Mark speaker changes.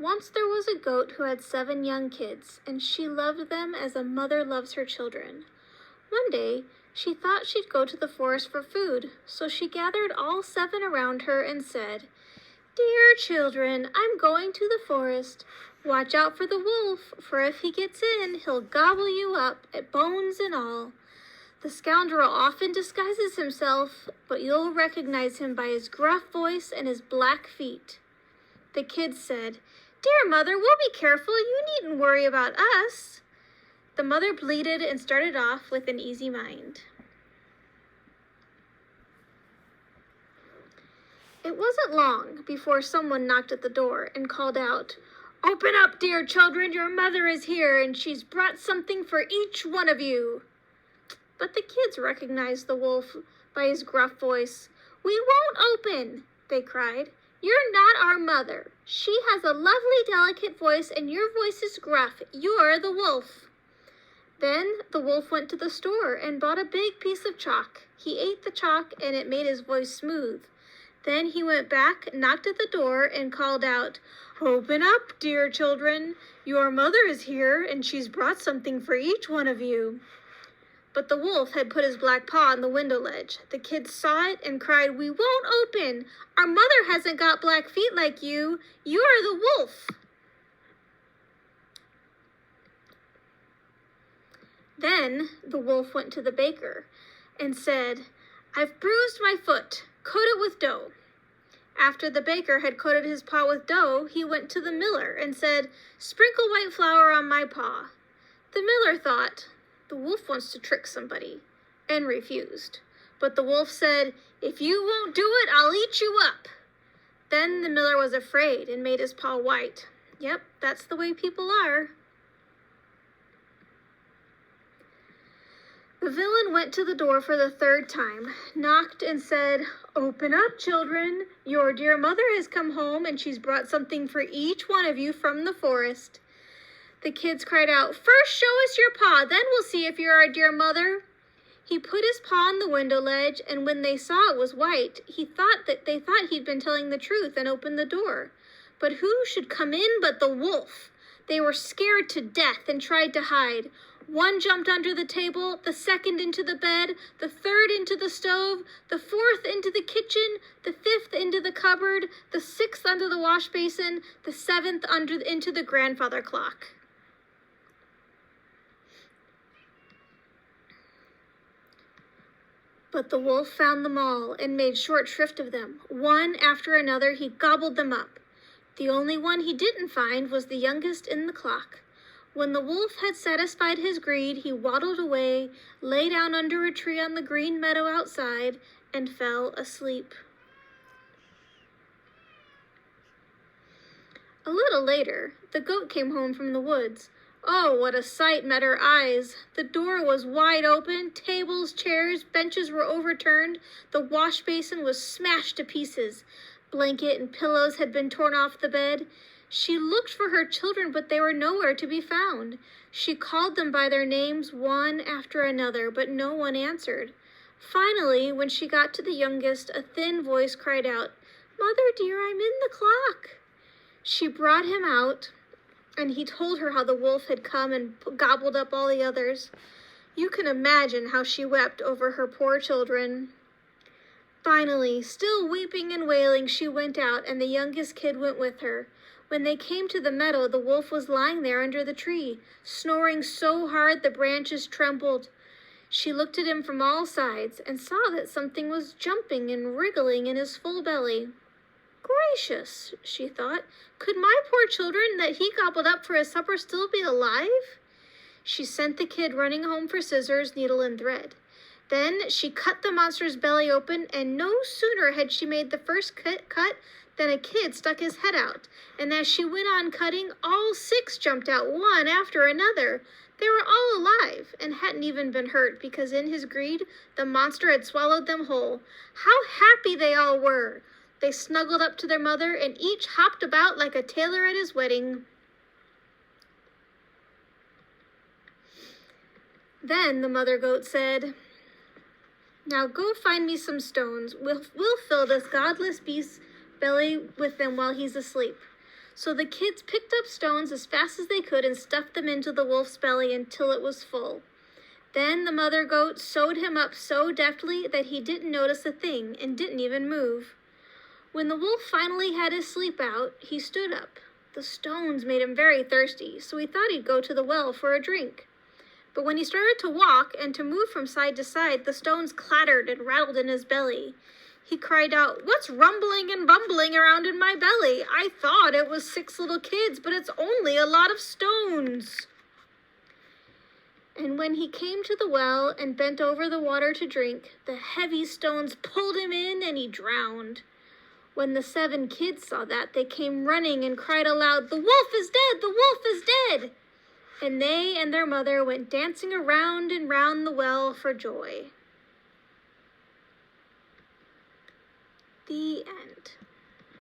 Speaker 1: Once there was a goat who had 7 young kids, and she loved them as a mother loves her children. One day, she thought she'd go to the forest for food, so she gathered all 7 around her and said, "Dear children, I'm going to the forest. Watch out for the wolf, for if he gets in, he'll gobble you up, bones and all. The scoundrel often disguises himself, but you'll recognize him by his gruff voice and his black feet." The kids said, "Dear mother, we'll be careful. You needn't worry about us." The mother bleated and started off with an easy mind. It wasn't long before someone knocked at the door and called out, "Open up, dear children, your mother is here, and she's brought something for each one of you." But the kids recognized the wolf by his gruff voice. "We won't open," they cried. "You're not our mother. She has a lovely, delicate voice, and your voice is gruff. You're the wolf." Then the wolf went to the store and bought a big piece of chalk. He ate the chalk, and it made his voice smooth. Then he went back, knocked at the door, and called out, "Open up, dear children. Your mother is here, and she's brought something for each one of you." But the wolf had put his black paw on the window ledge. The kids saw it and cried, "We won't open. Our mother hasn't got black feet like you. You're the wolf." Then the wolf went to the baker and said, "I've bruised my foot. Coat it with dough." After the baker had coated his paw with dough, he went to the miller and said, "Sprinkle white flour on my paw." The miller thought, "The wolf wants to trick somebody," and refused. But the wolf said, "If you won't do it, I'll eat you up." Then the miller was afraid and made his paw white. Yep, that's the way people are. The villain went to the door for the 3rd time, knocked and said, "Open up, children. Your dear mother has come home, and she's brought something for each one of you from the forest." The kids cried out, "First show us your paw, then we'll see if you're our dear mother." He put his paw on the window ledge, and when they saw it was white, they thought he'd been telling the truth and opened the door. But who should come in but the wolf? They were scared to death and tried to hide. One jumped under the table, the second into the bed, the third into the stove, the fourth into the kitchen, the fifth into the cupboard, the sixth under the wash basin, the seventh into the grandfather clock. But the wolf found them all and made short shrift of them. One after another, he gobbled them up. The only one he didn't find was the youngest in the clock. When the wolf had satisfied his greed, he waddled away, lay down under a tree on the green meadow outside, and fell asleep. A little later, the goat came home from the woods. Oh, what a sight met her eyes! The door was wide open, tables, chairs, benches were overturned, the wash basin was smashed to pieces. Blanket and pillows had been torn off the bed. She looked for her children, but they were nowhere to be found. She called them by their names one after another, but no one answered. Finally, when she got to the youngest, a thin voice cried out, "Mother dear, I'm in the clock." She brought him out, and he told her how the wolf had come and gobbled up all the others. You can imagine how she wept over her poor children. Finally, still weeping and wailing, she went out, and the youngest kid went with her. When they came to the meadow, the wolf was lying there under the tree, snoring so hard the branches trembled. She looked at him from all sides and saw that something was jumping and wriggling in his full belly. Gracious, she thought, could my poor children that he gobbled up for his supper still be alive? She sent the kid running home for scissors, needle, and thread. Then she cut the monster's belly open, and no sooner had she made the first cut than a kid stuck his head out. And as she went on cutting, all 6 jumped out, one after another. They were all alive and hadn't even been hurt, because in his greed, the monster had swallowed them whole. How happy they all were! They snuggled up to their mother, and each hopped about like a tailor at his wedding. Then the mother goat said, "Now go find me some stones. We'll fill this godless beast's belly with them while he's asleep." So the kids picked up stones as fast as they could and stuffed them into the wolf's belly until it was full. Then the mother goat sewed him up so deftly that he didn't notice a thing and didn't even move. When the wolf finally had his sleep out, he stood up. The stones made him very thirsty, so he thought he'd go to the well for a drink. But when he started to walk and to move from side to side, the stones clattered and rattled in his belly. He cried out, "What's rumbling and bumbling around in my belly? I thought it was 6 little kids, but it's only a lot of stones." And when he came to the well and bent over the water to drink, the heavy stones pulled him in and he drowned. When the 7 kids saw that, they came running and cried aloud, "The wolf is dead! The wolf is dead!" And they and their mother went dancing around and round the well for joy. The end.